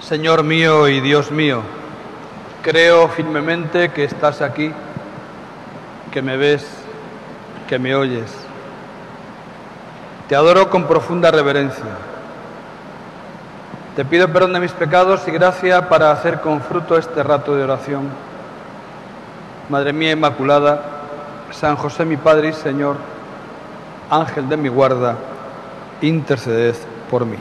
Señor mío y Dios mío, creo firmemente que estás aquí, que me ves, que me oyes. Te adoro con profunda reverencia. Te pido perdón de mis pecados y gracia para hacer con fruto este rato de oración. Madre mía Inmaculada, San José mi Padre y Señor, Ángel de mi guarda, interceded por mí.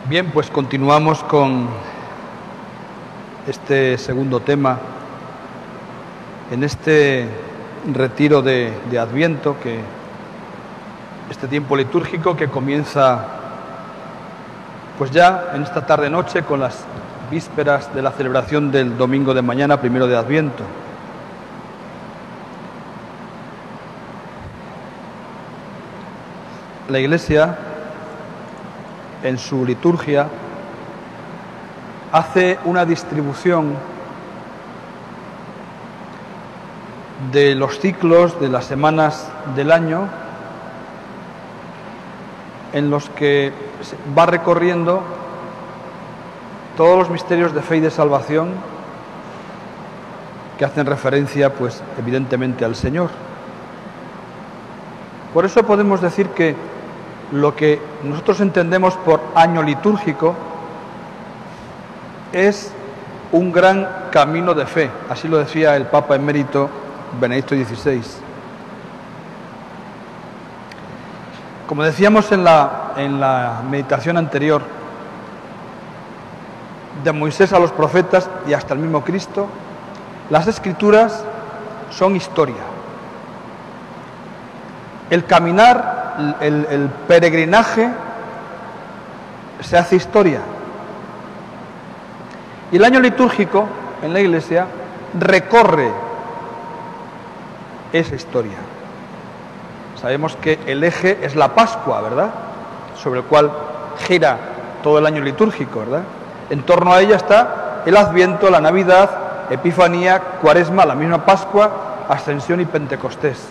Bien, pues continuamos con este segundo tema en este retiro de Adviento, este tiempo litúrgico que comienza pues ya en esta tarde-noche con las vísperas de la celebración del domingo de mañana, primero de Adviento. La Iglesia, en su liturgia, hace una distribución de los ciclos, de las semanas del año, en los que va recorriendo todos los misterios de fe y de salvación que hacen referencia, pues, evidentemente al Señor. Por eso podemos decir que lo que nosotros entendemos por año litúrgico es un gran camino de fe, así lo decía el Papa emérito Benedicto XVI. Como decíamos en la meditación anterior, de Moisés a los profetas y hasta el mismo Cristo, las Escrituras son historia. El caminar, el peregrinaje se hace historia. Y el año litúrgico en la Iglesia recorre esa historia. Sabemos que el eje es la Pascua, ¿verdad?, sobre el cual gira todo el año litúrgico, ¿verdad? En torno a ella está el Adviento, la Navidad, Epifanía, Cuaresma, la misma Pascua, Ascensión y Pentecostés.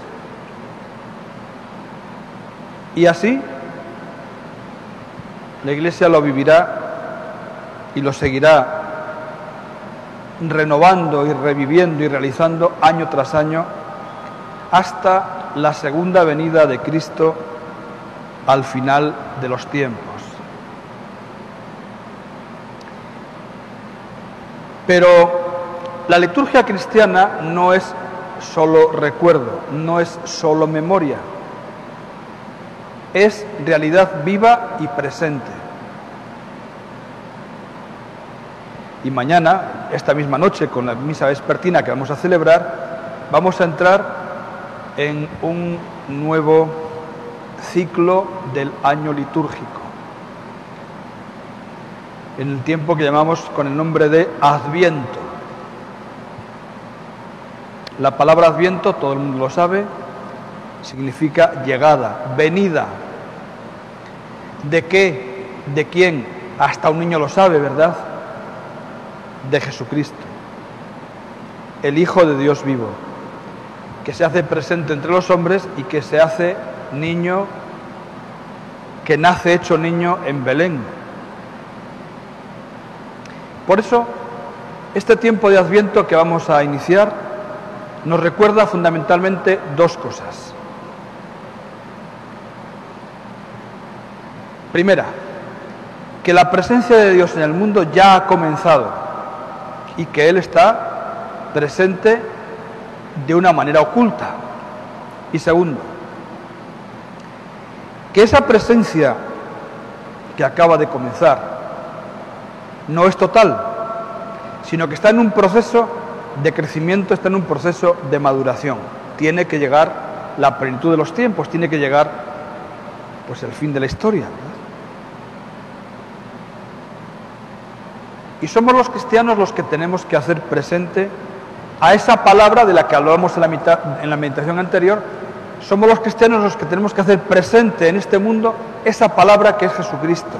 Y así la Iglesia lo vivirá y lo seguirá renovando y reviviendo y realizando año tras año hasta la segunda venida de Cristo al final de los tiempos. Pero la liturgia cristiana no es solo recuerdo, no es solo memoria. Es realidad viva y presente. Y mañana, esta misma noche, con la misa vespertina que vamos a celebrar, vamos a entrar en un nuevo ciclo del año litúrgico, en el tiempo que llamamos con el nombre de Adviento. La palabra Adviento, todo el mundo lo sabe, significa llegada, venida. ¿De qué? ¿De quién? Hasta un niño lo sabe, ¿verdad? De Jesucristo, el Hijo de Dios vivo, que se hace presente entre los hombres y que se hace niño, que nace hecho niño en Belén. Por eso, este tiempo de Adviento que vamos a iniciar nos recuerda fundamentalmente dos cosas. Primera, que la presencia de Dios en el mundo ya ha comenzado y que Él está presente de una manera oculta. Y segundo, que esa presencia que acaba de comenzar no es total, sino que está en un proceso de crecimiento, está en un proceso de maduración. Tiene que llegar la plenitud de los tiempos, tiene que llegar pues el fin de la historia, ¿verdad? Y somos los cristianos los que tenemos que hacer presente a esa palabra de la que hablábamos en la meditación anterior. Somos los cristianos los que tenemos que hacer presente en este mundo esa palabra que es Jesucristo,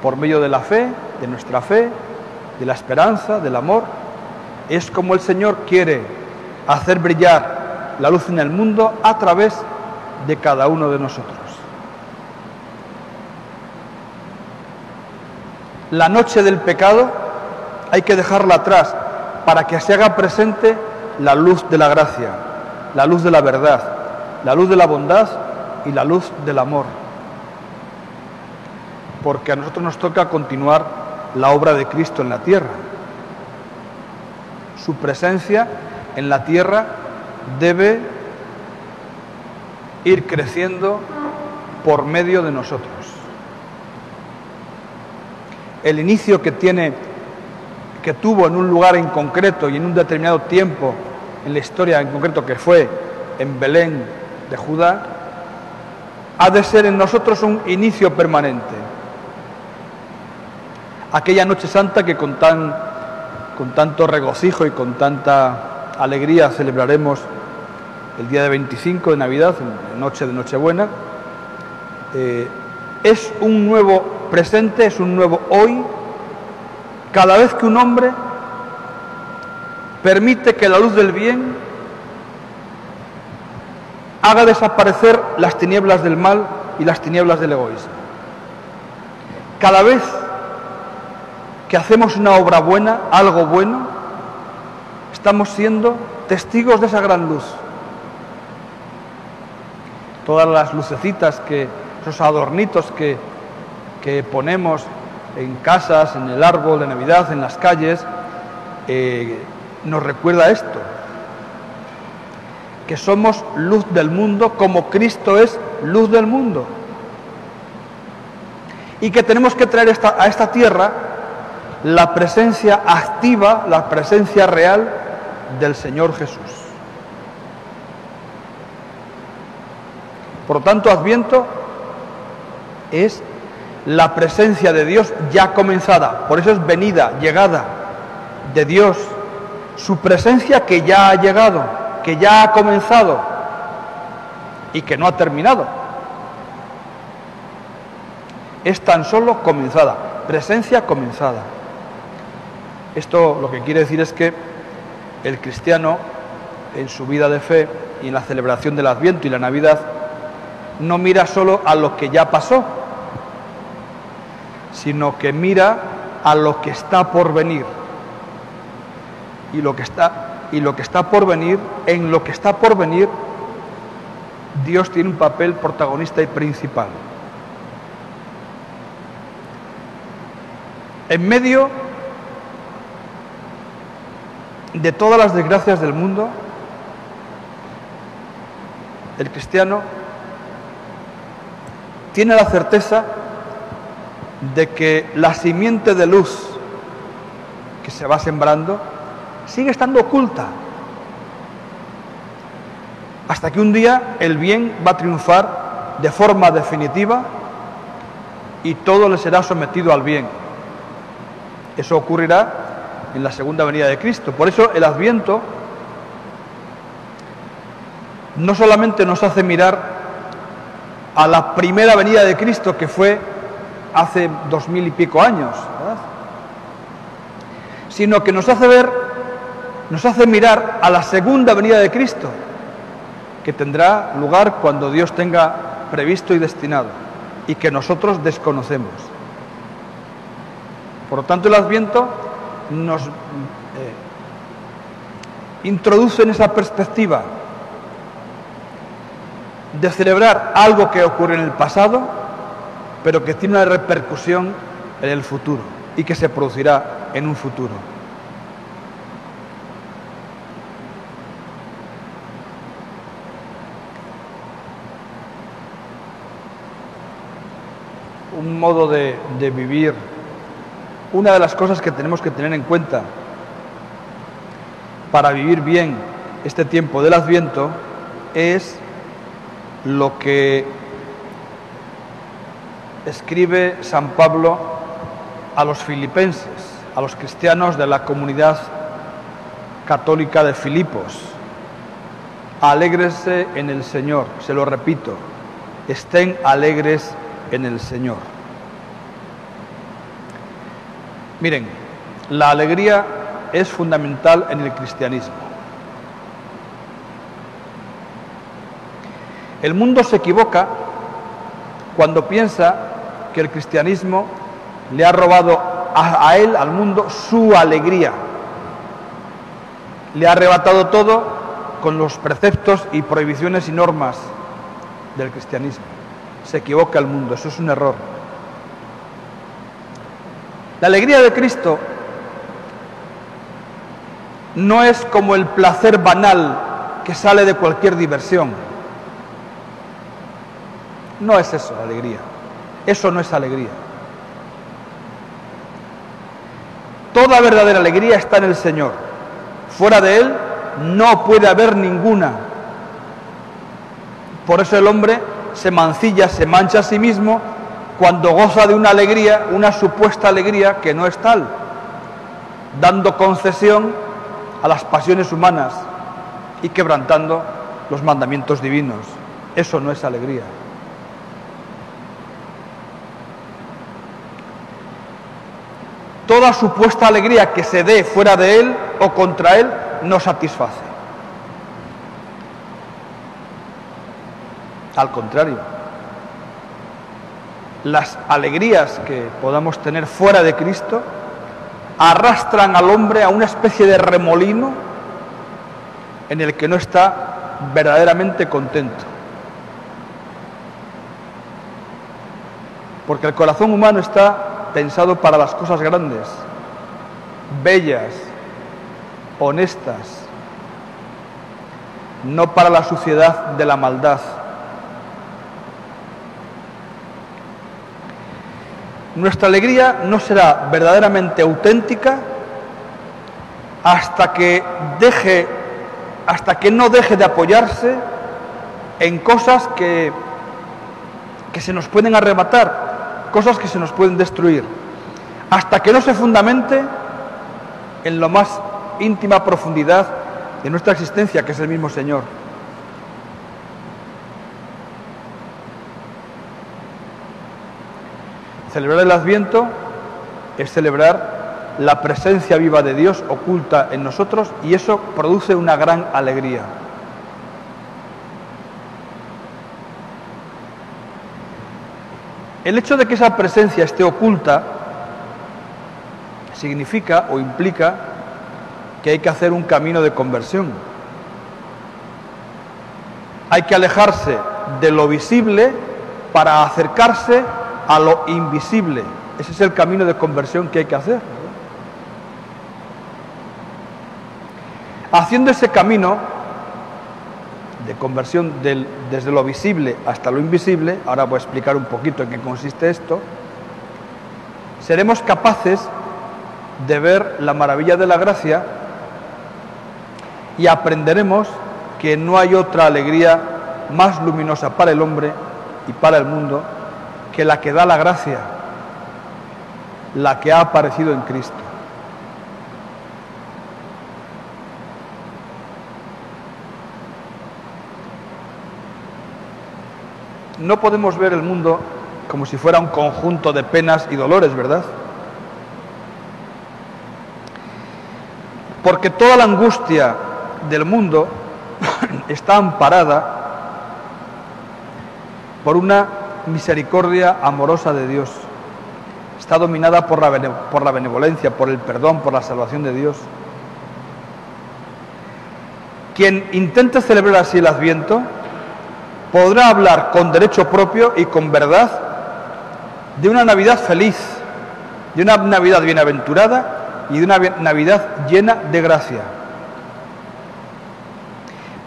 por medio de la fe, de nuestra fe, de la esperanza, del amor, Es como el Señor quiere hacer brillar la luz en el mundo a través de cada uno de nosotros. La noche del pecado hay que dejarla atrás para que se haga presente la luz de la gracia, la luz de la verdad, la luz de la bondad y la luz del amor. Porque a nosotros nos toca continuar la obra de Cristo en la tierra. Su presencia en la tierra debe ir creciendo por medio de nosotros. El inicio que tuvo en un lugar en concreto y en un determinado tiempo en la historia en concreto, que fue en Belén de Judá, ha de ser en nosotros un inicio permanente. Aquella noche santa que con tanto regocijo y con tanta alegría celebraremos el día de 25 de Navidad, en noche de Nochebuena, es un nuevo presente, es un nuevo hoy, cada vez que un hombre permite que la luz del bien haga desaparecer las tinieblas del mal y las tinieblas del egoísmo. Cada vez que hacemos una obra buena, algo bueno, estamos siendo testigos de esa gran luz. Todas las lucecitas, esos adornitos que ponemos en casas, en el árbol de Navidad, en las calles, nos recuerda esto, que somos luz del mundo como Cristo es luz del mundo, y que tenemos que traer a esta tierra la presencia activa, la presencia real del Señor Jesús. Por lo tanto, Adviento es la presencia de Dios ya comenzada, por eso es venida, llegada de Dios, su presencia que ya ha llegado, que ya ha comenzado y que no ha terminado. Es tan solo comenzada, presencia comenzada. Esto lo que quiere decir es que el cristiano, en su vida de fe y en la celebración del Adviento y la Navidad, no mira solo a lo que ya pasó, sino que mira a lo que está por venir. Y lo que está por venir, en lo que está por venir, Dios tiene un papel protagonista y principal. En medio de todas las desgracias del mundo, el cristiano tiene la certeza de que la simiente de luz que se va sembrando sigue estando oculta, hasta que un día el bien va a triunfar de forma definitiva y todo le será sometido al bien. Eso ocurrirá en la segunda venida de Cristo. Por eso el Adviento no solamente nos hace mirar a la primera venida de Cristo, que fue hace 2000 y pico años, ¿verdad?, sino que nos hace mirar a la segunda venida de Cristo, que tendrá lugar cuando Dios tenga previsto y destinado, y que nosotros desconocemos. Por lo tanto, el Adviento nos introduce en esa perspectiva de celebrar algo que ocurre en el pasado, pero que tiene una repercusión en el futuro y que se producirá en un futuro. Un modo de vivir. Una de las cosas que tenemos que tener en cuenta para vivir bien este tiempo del Adviento es lo que escribe San Pablo a los filipenses, a los cristianos de la comunidad católica de Filipos. Alégrense en el Señor, se lo repito, estén alegres en el Señor. Miren, la alegría es fundamental en el cristianismo. El mundo se equivoca cuando piensa que el cristianismo le ha robado a él, al mundo, su alegría. Le ha arrebatado todo con los preceptos y prohibiciones y normas del cristianismo. Se equivoca el mundo, eso es un error. La alegría de Cristo no es como el placer banal que sale de cualquier diversión. No es eso la alegría. Eso no es alegría. Toda verdadera alegría está en el Señor. Fuera de Él no puede haber ninguna. Por eso el hombre se mancilla, se mancha a sí mismo cuando goza de una alegría, una supuesta alegría que no es tal, dando concesión a las pasiones humanas y quebrantando los mandamientos divinos. Eso no es alegría. Toda supuesta alegría que se dé fuera de Él o contra Él no satisface. Al contrario, las alegrías que podamos tener fuera de Cristo arrastran al hombre a una especie de remolino en el que no está verdaderamente contento. Porque el corazón humano está pensado para las cosas grandes, bellas, honestas, no para la suciedad de la maldad. Nuestra alegría no será verdaderamente auténtica hasta que no deje de apoyarse en cosas que se nos pueden arrebatar, cosas que se nos pueden destruir, hasta que no se fundamente en lo más íntima profundidad de nuestra existencia, que es el mismo Señor. Celebrar el Adviento es celebrar la presencia viva de Dios oculta en nosotros, y eso produce una gran alegría. El hecho de que esa presencia esté oculta significa o implica que hay que hacer un camino de conversión. Hay que alejarse de lo visible para acercarse a lo invisible. Ese es el camino de conversión que hay que hacer. Haciendo ese camino de conversión desde lo visible hasta lo invisible, ahora voy a explicar un poquito en qué consiste esto, seremos capaces de ver la maravilla de la gracia y aprenderemos que no hay otra alegría más luminosa para el hombre y para el mundo que la que da la gracia, la que ha aparecido en Cristo. No podemos ver el mundo como si fuera un conjunto de penas y dolores, ¿verdad? Porque toda la angustia del mundo está amparada por una misericordia amorosa de Dios. Está dominada por la benevolencia, por el perdón, por la salvación de Dios. Quien intente celebrar así el Adviento podrá hablar con derecho propio y con verdad de una Navidad feliz, de una Navidad bienaventurada y de una Navidad llena de gracia.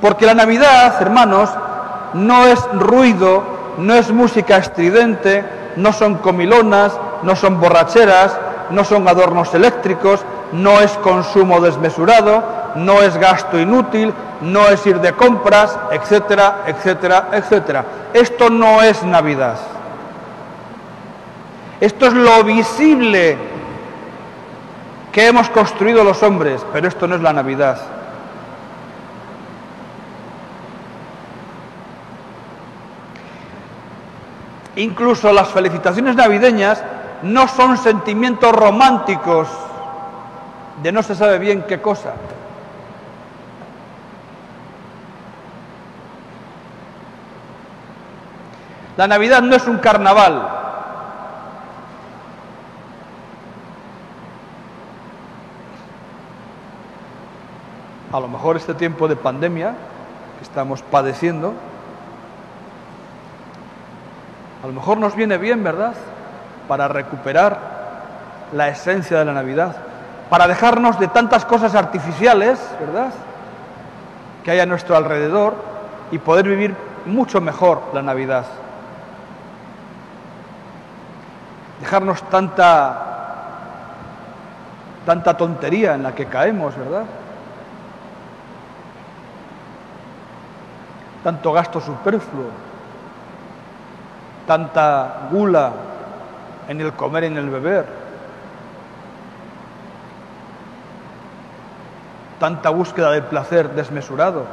Porque la Navidad, hermanos, no es ruido, no es música estridente, no son comilonas, no son borracheras, no son adornos eléctricos, no es consumo desmesurado, no es gasto inútil, no es ir de compras, etcétera, etcétera, etcétera. Esto no es Navidad. Esto es lo visible que hemos construido los hombres, pero esto no es la Navidad. Incluso las felicitaciones navideñas no son sentimientos románticos de no se sabe bien qué cosa. La Navidad no es un carnaval. A lo mejor este tiempo de pandemia que estamos padeciendo, a lo mejor nos viene bien, ¿verdad?, para recuperar la esencia de la Navidad, para dejarnos de tantas cosas artificiales, ¿verdad?, que hay a nuestro alrededor y poder vivir mucho mejor la Navidad. Dejarnos tanta tontería en la que caemos, ¿verdad? Tanto gasto superfluo, tanta gula en el comer y en el beber, tanta búsqueda del placer desmesurado.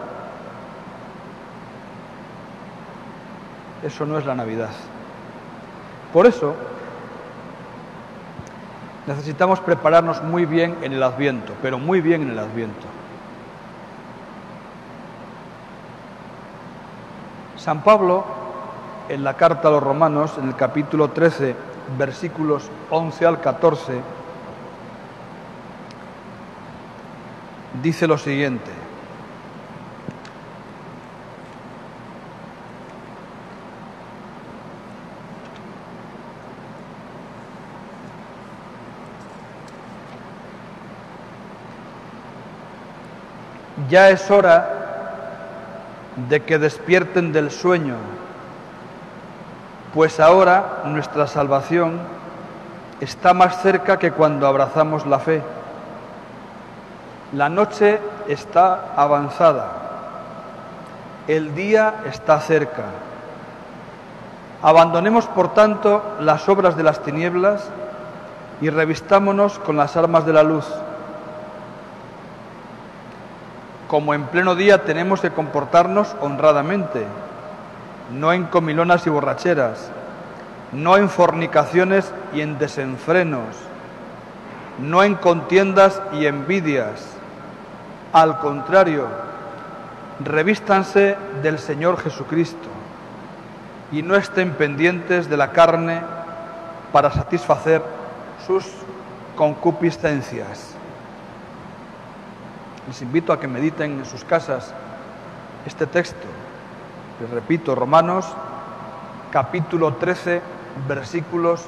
Eso no es la Navidad. Por eso necesitamos prepararnos muy bien en el Adviento, pero muy bien en el Adviento. San Pablo, en la carta a los Romanos, en el capítulo 13, versículos 11 al 14, dice lo siguiente: ya es hora de que despierten del sueño, pues ahora nuestra salvación está más cerca que cuando abrazamos la fe. La noche está avanzada, el día está cerca. Abandonemos, por tanto, las obras de las tinieblas y revistámonos con las armas de la luz. Como en pleno día tenemos que comportarnos honradamente, no en comilonas y borracheras, no en fornicaciones y en desenfrenos, no en contiendas y envidias. Al contrario, revístanse del Señor Jesucristo y no estén pendientes de la carne para satisfacer sus concupiscencias. Les invito a que mediten en sus casas este texto. Les repito, Romanos, capítulo 13, versículos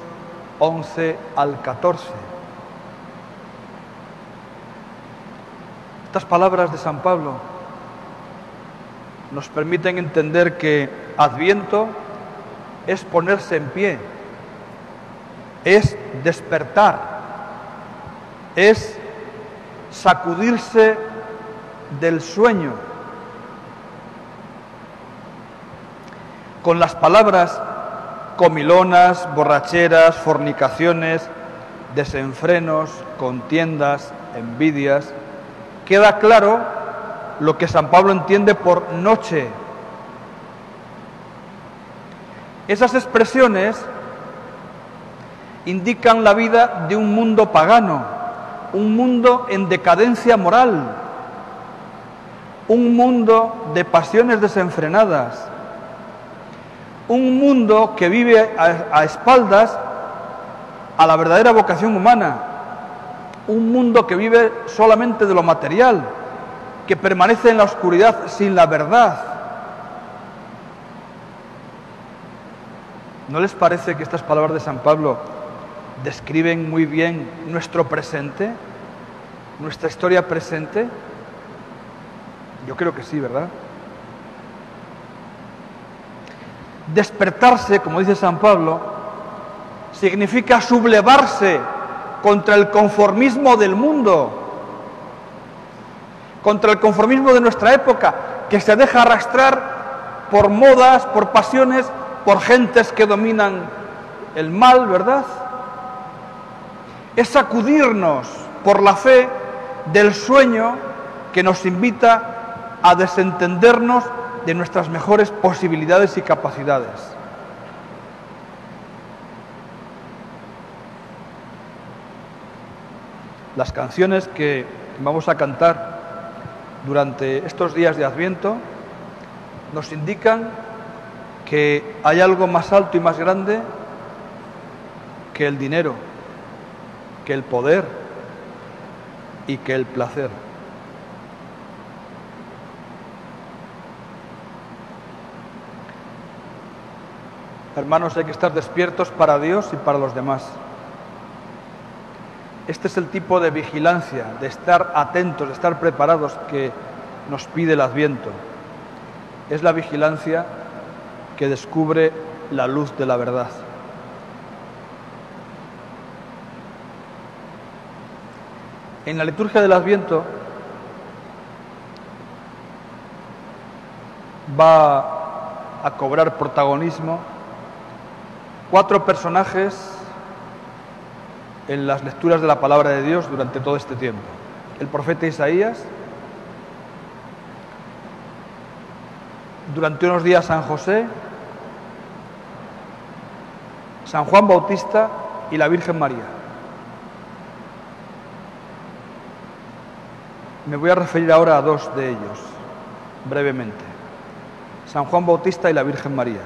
11 al 14. Estas palabras de San Pablo nos permiten entender que Adviento es ponerse en pie, es despertar, es sacudirse del sueño. Con las palabras comilonas, borracheras, fornicaciones, desenfrenos, contiendas, envidias, queda claro lo que San Pablo entiende por noche. Esas expresiones indican la vida de un mundo pagano, un mundo en decadencia moral, un mundo de pasiones desenfrenadas, un mundo que vive a espaldas a la verdadera vocación humana, un mundo que vive solamente de lo material, que permanece en la oscuridad sin la verdad. ¿No les parece que estas palabras de San Pablo describen muy bien nuestro presente, nuestra historia presente? Yo creo que sí, ¿verdad? Despertarse, como dice San Pablo, significa sublevarse contra el conformismo del mundo, contra el conformismo de nuestra época, que se deja arrastrar por modas, por pasiones, por gentes que dominan el mal, ¿verdad? Es sacudirnos por la fe del sueño que nos invita a desentendernos de nuestras mejores posibilidades y capacidades. Las canciones que vamos a cantar durante estos días de Adviento nos indican que hay algo más alto y más grande que el dinero, que el poder y que el placer. Hermanos, hay que estar despiertos para Dios y para los demás. Este es el tipo de vigilancia, de estar atentos, de estar preparados que nos pide el Adviento. Es la vigilancia que descubre la luz de la verdad. En la liturgia del Adviento va a cobrar protagonismo 4 personajes en las lecturas de la palabra de Dios durante todo este tiempo. El profeta Isaías, durante unos días San José, San Juan Bautista y la Virgen María. Me voy a referir ahora a 2 de ellos, brevemente. San Juan Bautista y la Virgen María.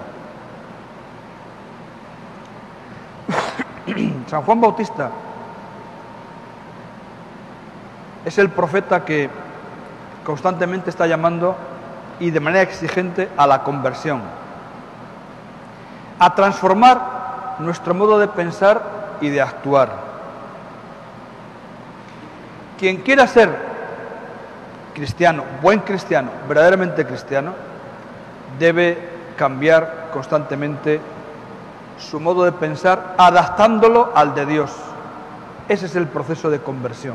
San Juan Bautista es el profeta que constantemente está llamando y de manera exigente a la conversión, a transformar nuestro modo de pensar y de actuar. Quien quiera ser cristiano, buen cristiano, verdaderamente cristiano, debe cambiar constantemente su modo de pensar, adaptándolo al de Dios. Ese es el proceso de conversión.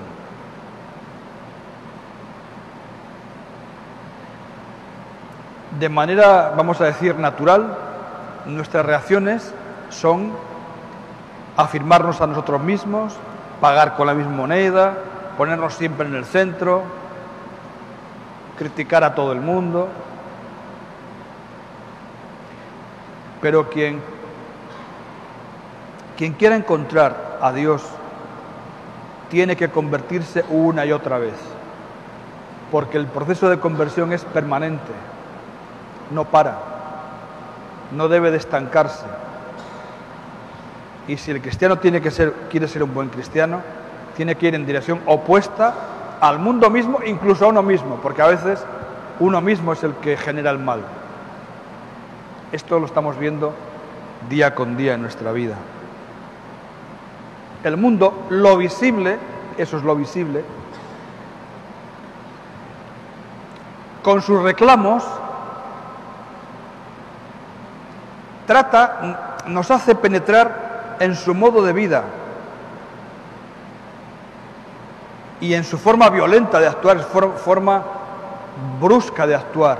De manera, vamos a decir, natural, nuestras reacciones son afirmarnos a nosotros mismos, pagar con la misma moneda, ponernos siempre en el centro, criticar a todo el mundo. Pero quien quiera encontrar a Dios tiene que convertirse una y otra vez, porque el proceso de conversión es permanente, no para, no debe de estancarse. Y si el cristiano quiere ser un buen cristiano, tiene que ir en dirección opuesta al mundo mismo, incluso a uno mismo, porque a veces uno mismo es el que genera el mal. Esto lo estamos viendo día con día en nuestra vida. El mundo, lo visible, eso es lo visible, con sus reclamos, nos hace penetrar en su modo de vida y en su forma violenta de actuar, forma brusca de actuar.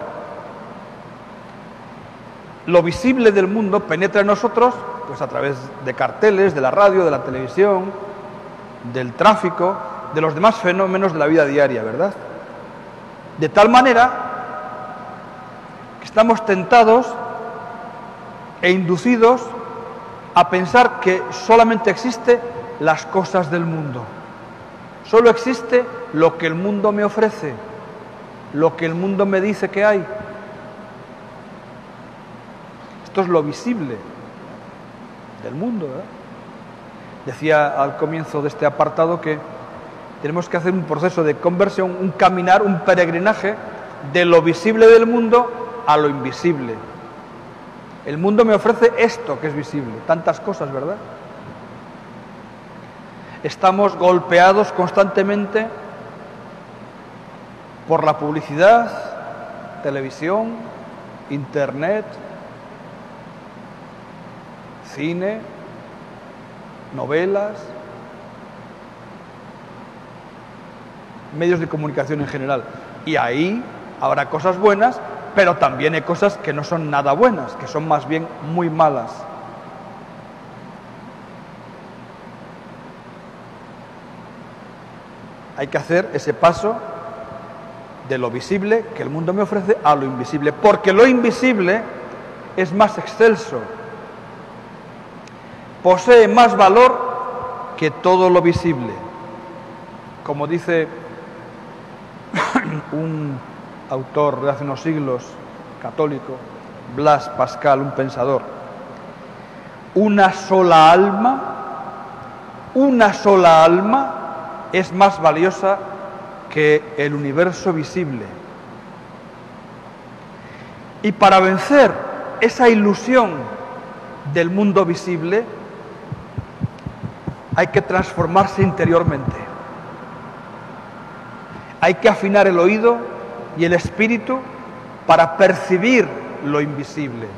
Lo visible del mundo penetra en nosotros pues a través de carteles, de la radio, de la televisión, del tráfico, de los demás fenómenos de la vida diaria, ¿verdad? De tal manera que estamos tentados e inducidos a pensar que solamente existen las cosas del mundo. Solo existe lo que el mundo me ofrece, lo que el mundo me dice que hay. Esto es lo visible del mundo, ¿verdad? Decía al comienzo de este apartado que tenemos que hacer un proceso de conversión, un caminar, un peregrinaje de lo visible del mundo a lo invisible. El mundo me ofrece esto que es visible, tantas cosas, ¿verdad? Estamos golpeados constantemente por la publicidad, televisión, internet, cine, novelas, medios de comunicación en general. Y ahí habrá cosas buenas, pero también hay cosas que no son nada buenas, que son más bien muy malas. Hay que hacer ese paso de lo visible que el mundo me ofrece a lo invisible, porque lo invisible es más excelso, posee más valor que todo lo visible. Como dice un autor de hace unos siglos, católico, Blas Pascal, un pensador, una sola alma es más valiosa que el universo visible. Y para vencer esa ilusión del mundo visible, hay que transformarse interiormente. Hay que afinar el oído y el espíritu para percibir lo invisible.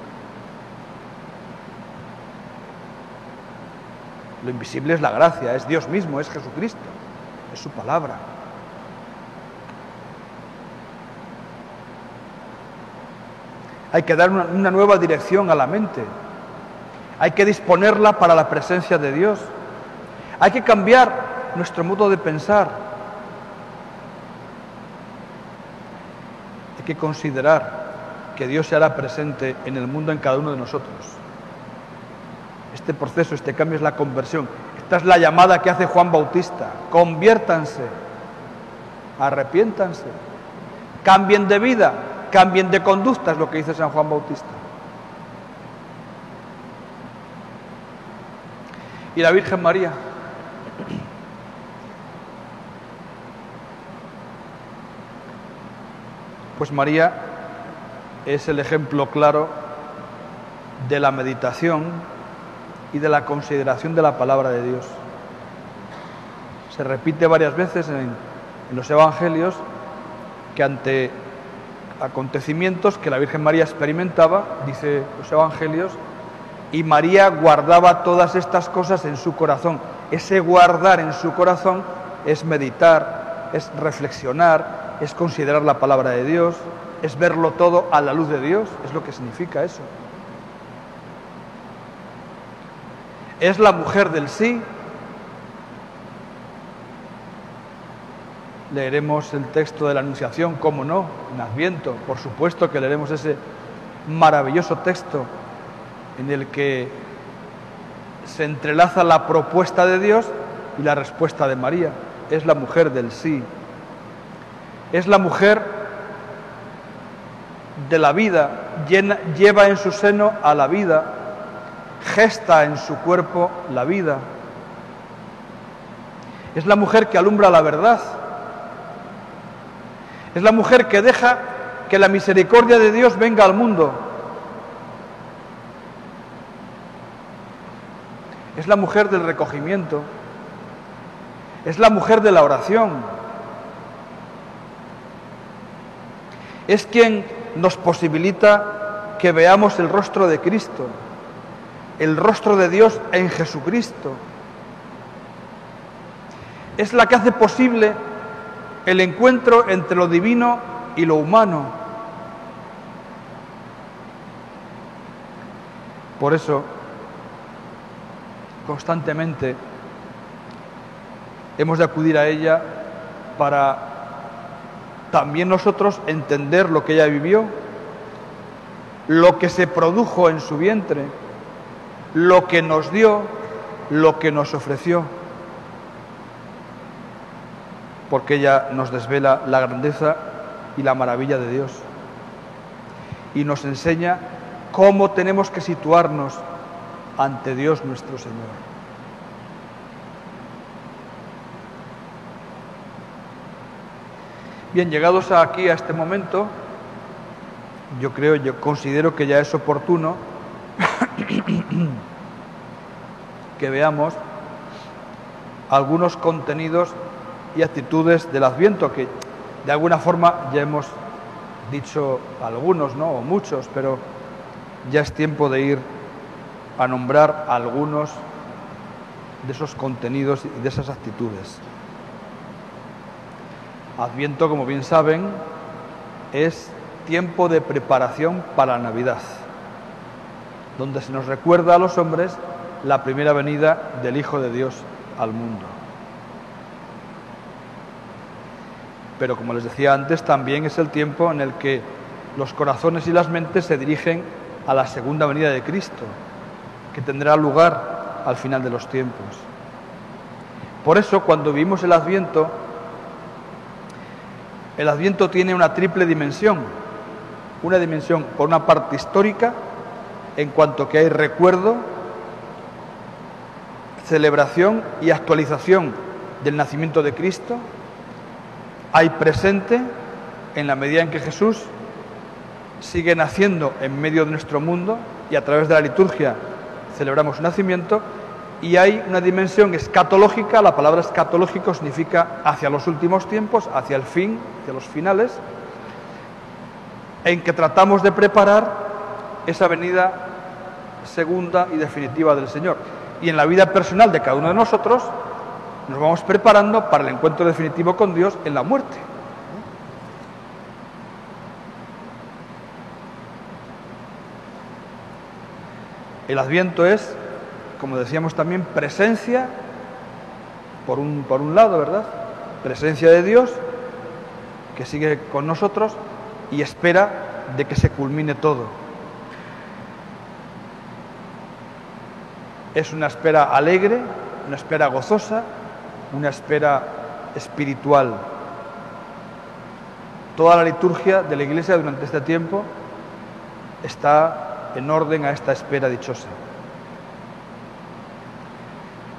Lo invisible es la gracia, es Dios mismo, es Jesucristo, es su palabra. Hay que dar una nueva dirección a la mente. Hay que disponerla para la presencia de Dios. Hay que cambiar nuestro modo de pensar. Hay que considerar que Dios se hará presente en el mundo en cada uno de nosotros. Este proceso, este cambio es la conversión. Esta es la llamada que hace Juan Bautista. Conviértanse, arrepiéntanse, cambien de vida, cambien de conducta, es lo que dice San Juan Bautista. Y la Virgen María, pues María es el ejemplo claro de la meditación y de la consideración de la palabra de Dios. Se repite varias veces en los evangelios que ante acontecimientos que la Virgen María experimentaba, dice los evangelios, y María guardaba todas estas cosas en su corazón. Ese guardar en su corazón es meditar, es reflexionar, es considerar la palabra de Dios, es verlo todo a la luz de Dios, es lo que significa eso. Es la mujer del sí. Leeremos el texto de la Anunciación, cómo no, en Adviento, por supuesto que leeremos ese maravilloso texto en el que se entrelaza la propuesta de Dios y la respuesta de María. Es la mujer del sí. Es la mujer de la vida, lleva en su seno a la vida, gesta en su cuerpo la vida. Es la mujer que alumbra la verdad. Es la mujer que deja que la misericordia de Dios venga al mundo. Es la mujer del recogimiento. Es la mujer de la oración. Es quien nos posibilita que veamos el rostro de Cristo, el rostro de Dios en Jesucristo. Es la que hace posible el encuentro entre lo divino y lo humano. Por eso, constantemente hemos de acudir a ella para también nosotros entender lo que ella vivió, lo que se produjo en su vientre, lo que nos dio, lo que nos ofreció, porque ella nos desvela la grandeza y la maravilla de Dios y nos enseña cómo tenemos que situarnos ante Dios nuestro Señor. Bien, llegados aquí a este momento, yo considero que ya es oportuno que veamos algunos contenidos y actitudes del Adviento, que de alguna forma ya hemos dicho algunos, ¿no? O muchos, pero ya es tiempo de ir a nombrar algunos de esos contenidos y de esas actitudes. Adviento, como bien saben, es tiempo de preparación para la Navidad, donde se nos recuerda a los hombres la primera venida del Hijo de Dios al mundo. Pero como les decía antes, también es el tiempo en el que los corazones y las mentes se dirigen a la segunda venida de Cristo, que tendrá lugar al final de los tiempos. Por eso, cuando vivimos el Adviento, El Adviento tiene una triple dimensión. Una dimensión, por una parte, histórica, en cuanto que hay recuerdo, celebración y actualización del nacimiento de Cristo. Hay presente, en la medida en que Jesús sigue naciendo en medio de nuestro mundo y a través de la liturgia celebramos su nacimiento. Y hay una dimensión escatológica. La palabra escatológico significa hacia los últimos tiempos, hacia el fin, hacia los finales, en que tratamos de preparar esa venida segunda y definitiva del Señor. Y en la vida personal de cada uno de nosotros nos vamos preparando para el encuentro definitivo con Dios en la muerte. El Adviento es, como decíamos también, presencia, por un lado, ¿verdad? Presencia de Dios, que sigue con nosotros y espera de que se culmine todo. Es una espera alegre, una espera gozosa, una espera espiritual. Toda la liturgia de la Iglesia durante este tiempo está en orden a esta espera dichosa.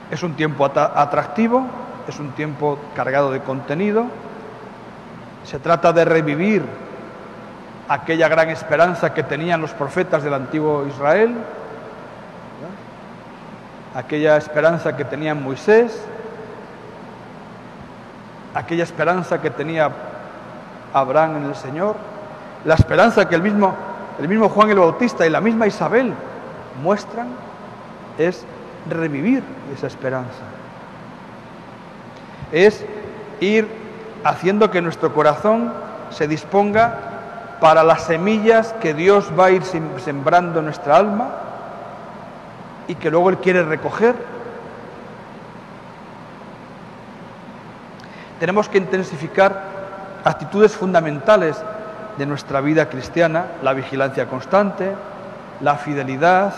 Es un tiempo atractivo, es un tiempo cargado de contenido. Se trata de revivir aquella gran esperanza que tenían los profetas del antiguo Israel, ¿verdad? Aquella esperanza que tenía Moisés, aquella esperanza que tenía Abraham en el Señor, la esperanza que el mismo Juan el Bautista y la misma Isabel muestran, es revivir esa esperanza. Es ir haciendo que nuestro corazón se disponga para las semillas que Dios va a ir sembrando en nuestra alma y que luego Él quiere recoger. Tenemos que intensificar actitudes fundamentales de nuestra vida cristiana: la vigilancia constante, la fidelidad,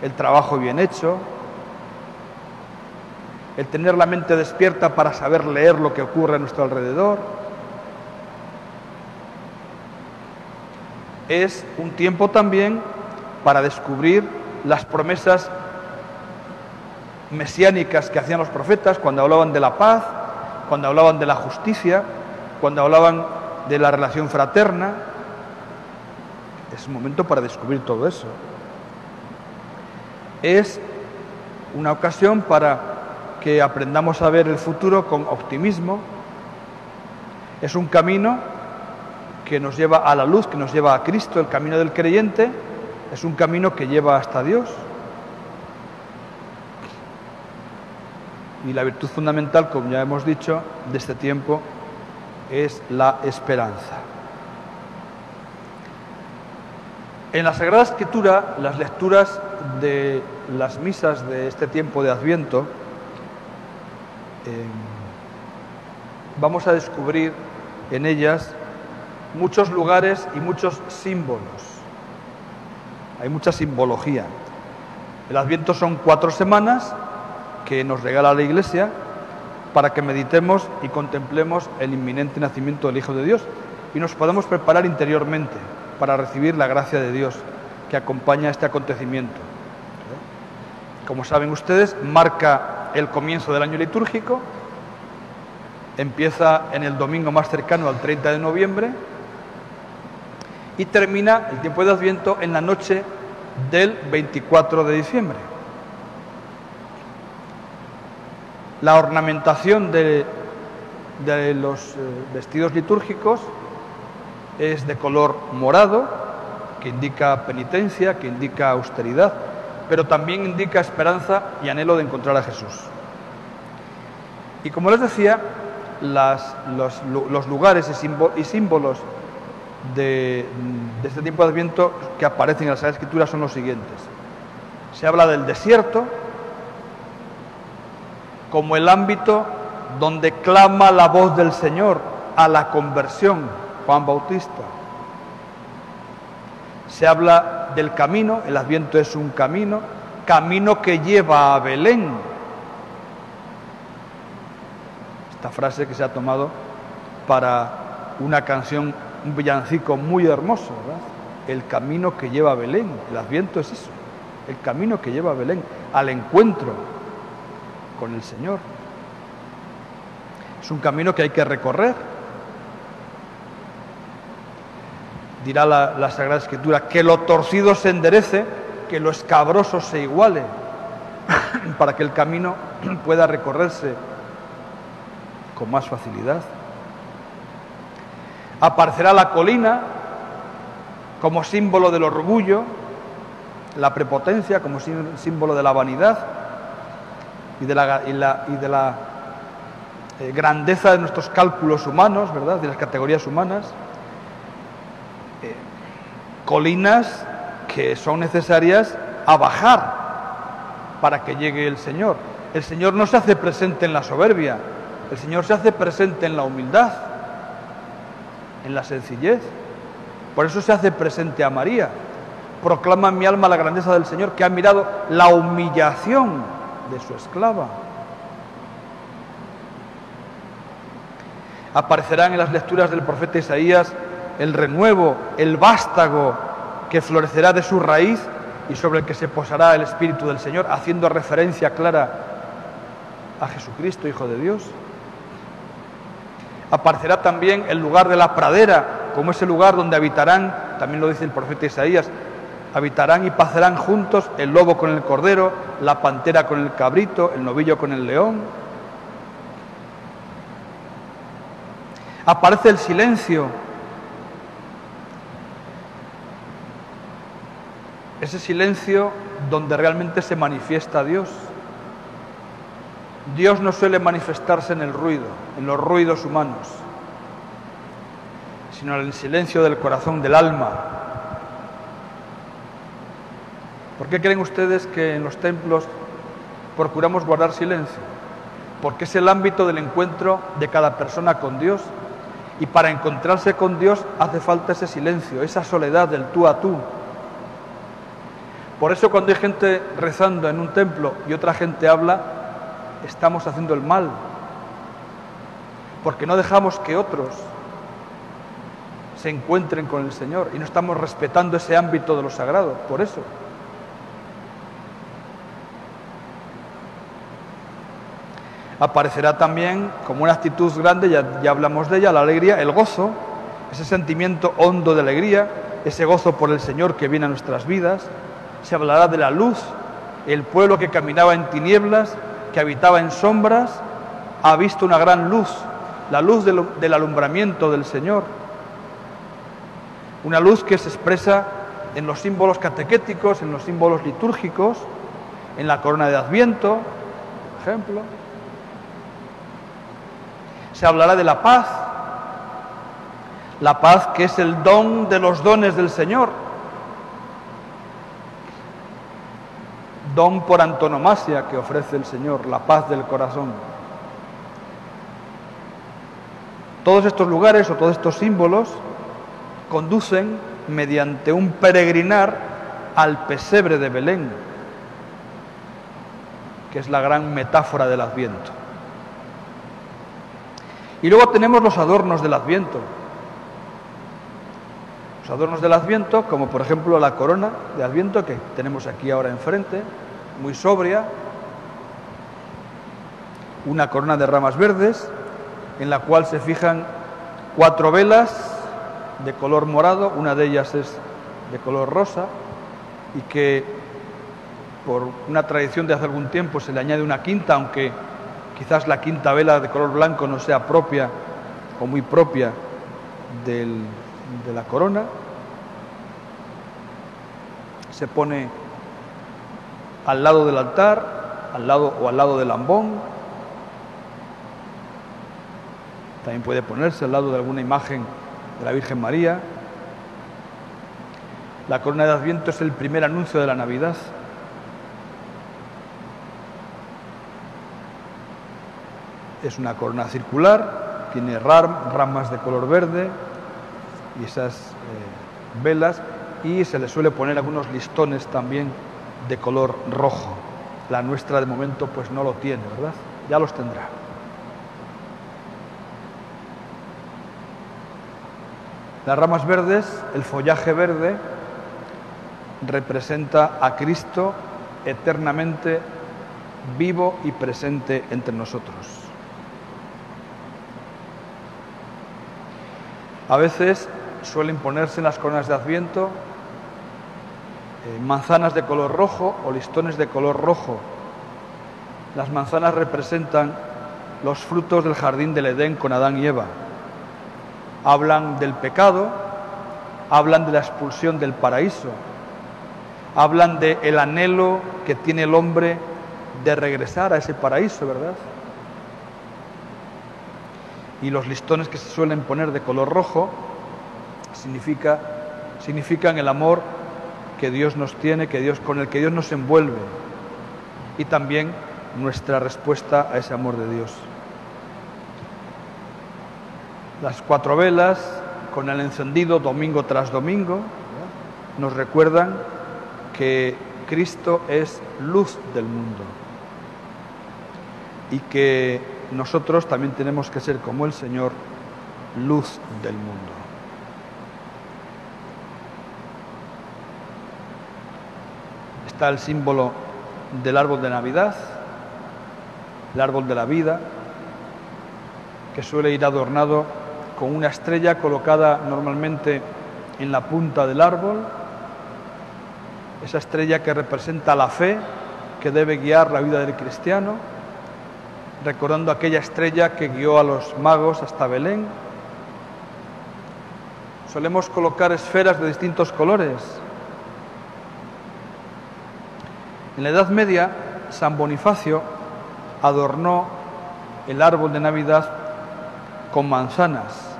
el trabajo bien hecho, el tener la mente despierta para saber leer lo que ocurre a nuestro alrededor. Es un tiempo también para descubrir las promesas mesiánicas que hacían los profetas cuando hablaban de la paz, cuando hablaban de la justicia, cuando hablaban de la relación fraterna. Es un momento para descubrir todo eso. Es una ocasión para que aprendamos a ver el futuro con optimismo. Es un camino que nos lleva a la luz, que nos lleva a Cristo. El camino del creyente es un camino que lleva hasta Dios. Y la virtud fundamental, como ya hemos dicho, de este tiempo es la esperanza. En la Sagrada Escritura, las lecturas de las misas de este tiempo de Adviento, vamos a descubrir en ellas muchos lugares y muchos símbolos. Hay mucha simbología. El Adviento son 4 semanas que nos regala la Iglesia para que meditemos y contemplemos el inminente nacimiento del Hijo de Dios y nos podamos preparar interiormente para recibir la gracia de Dios que acompaña este acontecimiento. Como saben ustedes, marca el comienzo del año litúrgico, empieza en el domingo más cercano al 30 de noviembre y termina el tiempo de Adviento en la noche del 24 de diciembre. La ornamentación de los vestidos litúrgicos es de color morado, que indica penitencia, que indica austeridad, pero también indica esperanza y anhelo de encontrar a Jesús. Y como les decía, los lugares y símbolos de este tiempo de Adviento que aparecen en la Sagrada Escritura son los siguientes. Se habla del desierto como el ámbito donde clama la voz del Señor a la conversión, Juan Bautista. Se habla del camino, el Adviento es un camino que lleva a Belén. Esta frase que se ha tomado para una canción, un villancico muy hermoso, ¿verdad? El camino que lleva a Belén. El Adviento es eso, el camino que lleva a Belén, al encuentro con el Señor. Es un camino que hay que recorrer. Dirá la Sagrada Escritura, que lo torcido se enderece, que lo escabroso se iguale, para que el camino pueda recorrerse con más facilidad. Aparecerá la colina como símbolo del orgullo, la prepotencia, como símbolo de la vanidad y de la grandeza de nuestros cálculos humanos, ¿verdad?, de las categorías humanas. Colinas que son necesarias a bajar para que llegue el Señor. El Señor no se hace presente en la soberbia, el Señor se hace presente en la humildad, en la sencillez. Por eso se hace presente a María. Proclama en mi alma la grandeza del Señor, que ha mirado la humillación de su esclava. Aparecerán en las lecturas del profeta Isaías el renuevo, el vástago que florecerá de su raíz y sobre el que se posará el Espíritu del Señor, haciendo referencia clara a Jesucristo, Hijo de Dios. Aparecerá también el lugar de la pradera, como ese lugar donde habitarán, también lo dice el profeta Isaías, habitarán y pasarán juntos el lobo con el cordero, la pantera con el cabrito, el novillo con el león. Aparece el silencio, ese silencio donde realmente se manifiesta Dios. Dios no suele manifestarse en el ruido, en los ruidos humanos, sino en el silencio del corazón, del alma. ¿Por qué creen ustedes que en los templos procuramos guardar silencio? Porque es el ámbito del encuentro de cada persona con Dios, y para encontrarse con Dios hace falta ese silencio, esa soledad del tú a tú. Por eso cuando hay gente rezando en un templo y otra gente habla, estamos haciendo el mal, porque no dejamos que otros se encuentren con el Señor y no estamos respetando ese ámbito de lo sagrado. Por eso aparecerá también como una actitud grande, ya hablamos de ella, la alegría, el gozo, ese sentimiento hondo de alegría, ese gozo por el Señor que viene a nuestras vidas. Se hablará de la luz, el pueblo que caminaba en tinieblas, que habitaba en sombras, ha visto una gran luz, la luz del alumbramiento del Señor. Una luz que se expresa en los símbolos catequéticos, en los símbolos litúrgicos, en la corona de Adviento, por ejemplo. Se hablará de la paz que es el don de los dones del Señor, don por antonomasia que ofrece el Señor, la paz del corazón. Todos estos lugares o todos estos símbolos conducen mediante un peregrinar al pesebre de Belén, que es la gran metáfora del Adviento. Y luego tenemos los adornos del Adviento. Los adornos del Adviento, como por ejemplo la corona de Adviento que tenemos aquí ahora enfrente, muy sobria, una corona de ramas verdes, en la cual se fijan 4 velas de color morado, una de ellas es de color rosa, y que por una tradición de hace algún tiempo se le añade una quinta, aunque quizás la quinta vela de color blanco no sea propia o muy propia de la corona. Se pone al lado del altar, al lado del ambón. También puede ponerse al lado de alguna imagen de la Virgen María. La corona de Adviento es el primer anuncio de la Navidad. Es una corona circular, tiene ramas de color verde y esas velas, y se le suele poner algunos listones también de color rojo. La nuestra de momento pues no lo tiene, ¿verdad? Ya los tendrá. Las ramas verdes, el follaje verde, representa a Cristo eternamente vivo y presente entre nosotros. A veces suelen ponerse en las coronas de Adviento manzanas de color rojo o listones de color rojo. Las manzanas representan los frutos del jardín del Edén con Adán y Eva. Hablan del pecado, hablan de la expulsión del paraíso, hablan del anhelo que tiene el hombre de regresar a ese paraíso, ¿verdad? Y los listones que se suelen poner de color rojo significan el amor que Dios nos tiene, con el que Dios nos envuelve, y también nuestra respuesta a ese amor de Dios. Las 4 velas, con el encendido domingo tras domingo, nos recuerdan que Cristo es luz del mundo y que nosotros también tenemos que ser como el Señor, luz del mundo. Está el símbolo del árbol de Navidad, el árbol de la vida, que suele ir adornado con una estrella colocada normalmente en la punta del árbol, esa estrella que representa la fe que debe guiar la vida del cristiano, recordando aquella estrella que guió a los magos hasta Belén. Solemos colocar esferas de distintos colores. En la Edad Media, San Bonifacio adornó el árbol de Navidad con manzanas,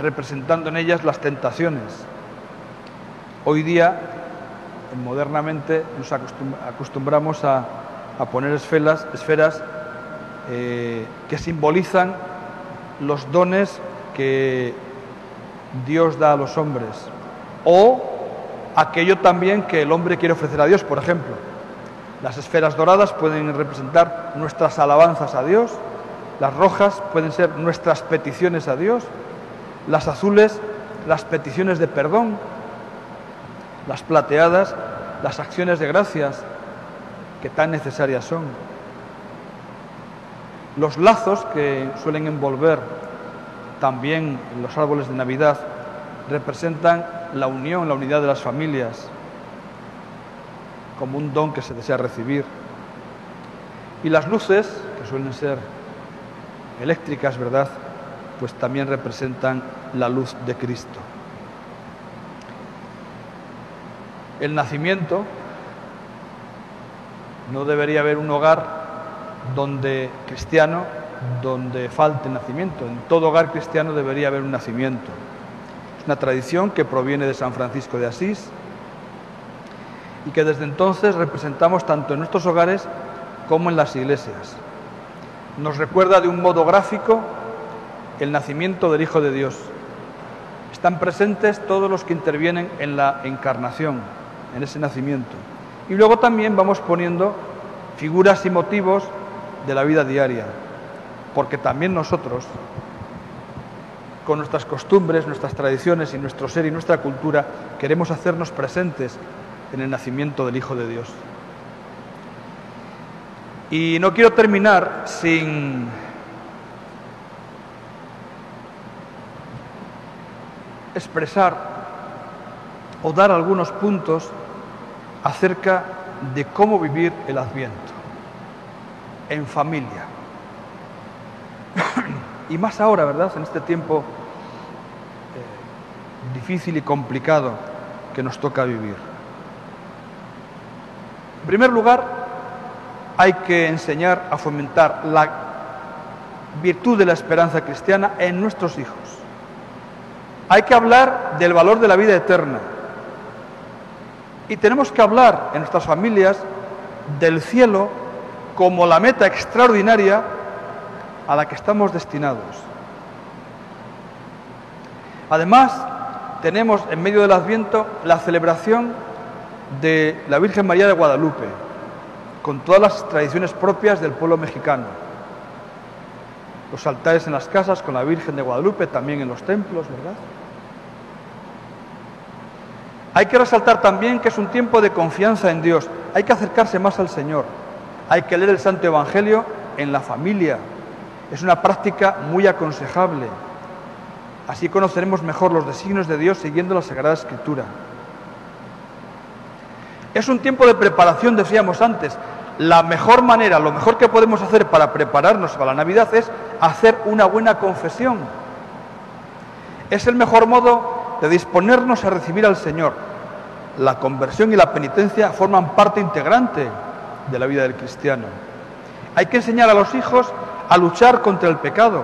representando en ellas las tentaciones. Hoy día, modernamente, nos acostumbramos a poner esferas que simbolizan los dones que Dios da a los hombres, o aquello también que el hombre quiere ofrecer a Dios. Por ejemplo, las esferas doradas pueden representar nuestras alabanzas a Dios, las rojas pueden ser nuestras peticiones a Dios, las azules, las peticiones de perdón, las plateadas, las acciones de gracias que tan necesarias son. Los lazos que suelen envolver también los árboles de Navidad representan la unión, la unidad de las familias, como un don que se desea recibir. Y las luces, que suelen ser eléctricas, ¿verdad?, pues también representan la luz de Cristo. El nacimiento, no debería haber un hogar cristiano donde falte nacimiento. En todo hogar cristiano debería haber un nacimiento. Es una tradición que proviene de San Francisco de Asís y que desde entonces representamos tanto en nuestros hogares como en las iglesias. Nos recuerda de un modo gráfico el nacimiento del Hijo de Dios. Están presentes todos los que intervienen en la encarnación, en ese nacimiento. Y luego también vamos poniendo figuras y motivos de la vida diaria, porque también nosotros, con nuestras costumbres, nuestras tradiciones y nuestro ser y nuestra cultura, queremos hacernos presentes en el nacimiento del Hijo de Dios. Y no quiero terminar sin expresar o dar algunos puntos acerca de cómo vivir el Adviento en familia. Y más ahora, ¿verdad?, en este tiempo difícil y complicado que nos toca vivir. En primer lugar, hay que enseñar a fomentar la virtud de la esperanza cristiana en nuestros hijos. Hay que hablar del valor de la vida eterna. Y tenemos que hablar en nuestras familias del cielo como la meta extraordinaria a la que estamos destinados. Además, tenemos en medio del Adviento la celebración de la Virgen María de Guadalupe, con todas las tradiciones propias del pueblo mexicano. Los altares en las casas con la Virgen de Guadalupe, también en los templos, ¿verdad? Hay que resaltar también que es un tiempo de confianza en Dios. Hay que acercarse más al Señor. Hay que leer el Santo Evangelio en la familia. Es una práctica muy aconsejable. Así conoceremos mejor los designios de Dios siguiendo la Sagrada Escritura. Es un tiempo de preparación, decíamos antes. La mejor manera, lo mejor que podemos hacer para prepararnos para la Navidad es hacer una buena confesión. Es el mejor modo de disponernos a recibir al Señor. La conversión y la penitencia forman parte integrante de la vida del cristiano. Hay que enseñar a los hijos a luchar contra el pecado.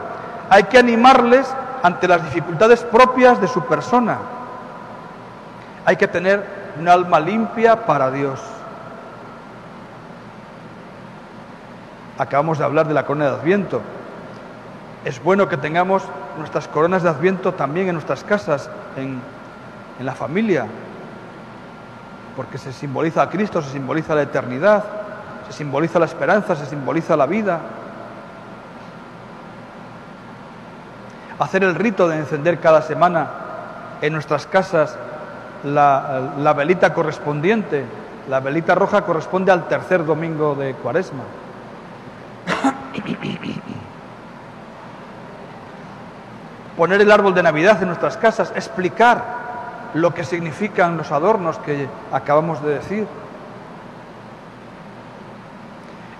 Hay que animarles ante las dificultades propias de su persona. Hay que tener un alma limpia para Dios. Acabamos de hablar de la corona de Adviento. Es bueno que tengamos nuestras coronas de Adviento también en nuestras casas, en la familia, porque se simboliza a Cristo, se simboliza la eternidad, se simboliza la esperanza, se simboliza la vida. Hacer el rito de encender cada semana en nuestras casas la velita correspondiente. La velita roja corresponde al tercer domingo de Cuaresma. Poner el árbol de Navidad en nuestras casas, explicar lo que significan los adornos que acabamos de decir.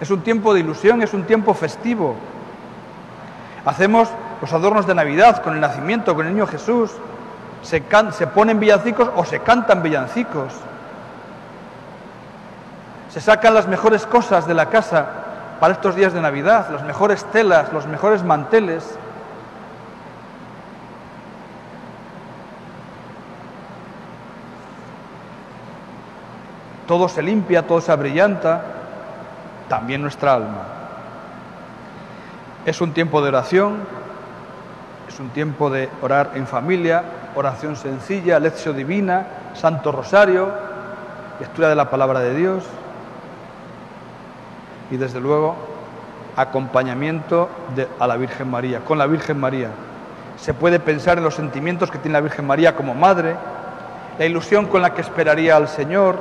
Es un tiempo de ilusión, es un tiempo festivo. Hacemos los adornos de Navidad con el nacimiento, con el niño Jesús. Se ponen villancicos o se cantan villancicos. Se sacan las mejores cosas de la casa para estos días de Navidad, las mejores telas, los mejores manteles. Todo se limpia, todo se abrillanta, también nuestra alma. Es un tiempo de oración, es un tiempo de orar en familia, oración sencilla, lección divina, Santo Rosario, lectura de la Palabra de Dios y desde luego acompañamiento a la Virgen María, con la Virgen María. Se puede pensar en los sentimientos que tiene la Virgen María como madre, la ilusión con la que esperaría al Señor,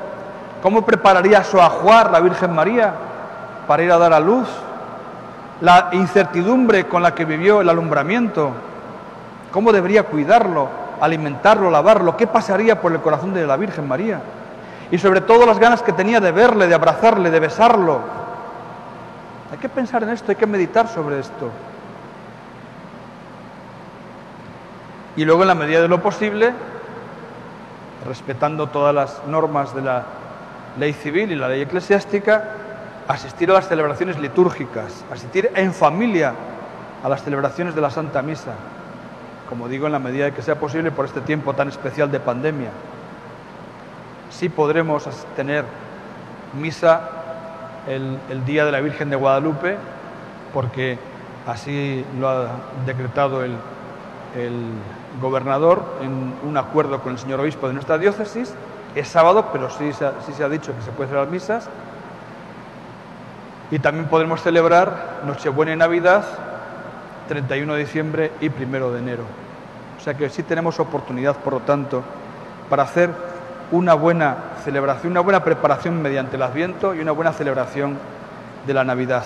cómo prepararía su ajuar la Virgen María para ir a dar a luz, la incertidumbre con la que vivió el alumbramiento, cómo debería cuidarlo, alimentarlo, lavarlo, qué pasaría por el corazón de la Virgen María y sobre todo las ganas que tenía de verle, de abrazarle, de besarlo. Hay que pensar en esto, hay que meditar sobre esto. Y luego, en la medida de lo posible, respetando todas las normas de la ley civil y la ley eclesiástica, asistir a las celebraciones litúrgicas, asistir en familia a las celebraciones de la Santa Misa, como digo, en la medida de que sea posible por este tiempo tan especial de pandemia. Sí podremos tener misa el Día de la Virgen de Guadalupe, porque así lo ha decretado el gobernador en un acuerdo con el señor obispo de nuestra diócesis. Es sábado, pero sí se ha dicho que se puede celebrar misas. Y también podremos celebrar Nochebuena y Navidad, 31 de diciembre y 1 de enero. O sea que sí tenemos oportunidad, por lo tanto, para hacer una buena celebración, una buena preparación mediante el Adviento y una buena celebración de la Navidad.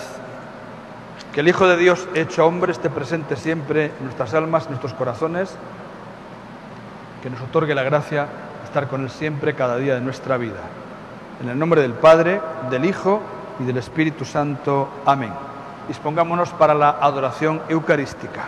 Que el Hijo de Dios hecho hombre esté presente siempre en nuestras almas, en nuestros corazones, que nos otorgue la gracia de estar con Él siempre, cada día de nuestra vida. En el nombre del Padre, del Hijo y del Espíritu Santo. Amén. Dispongámonos para la adoración eucarística.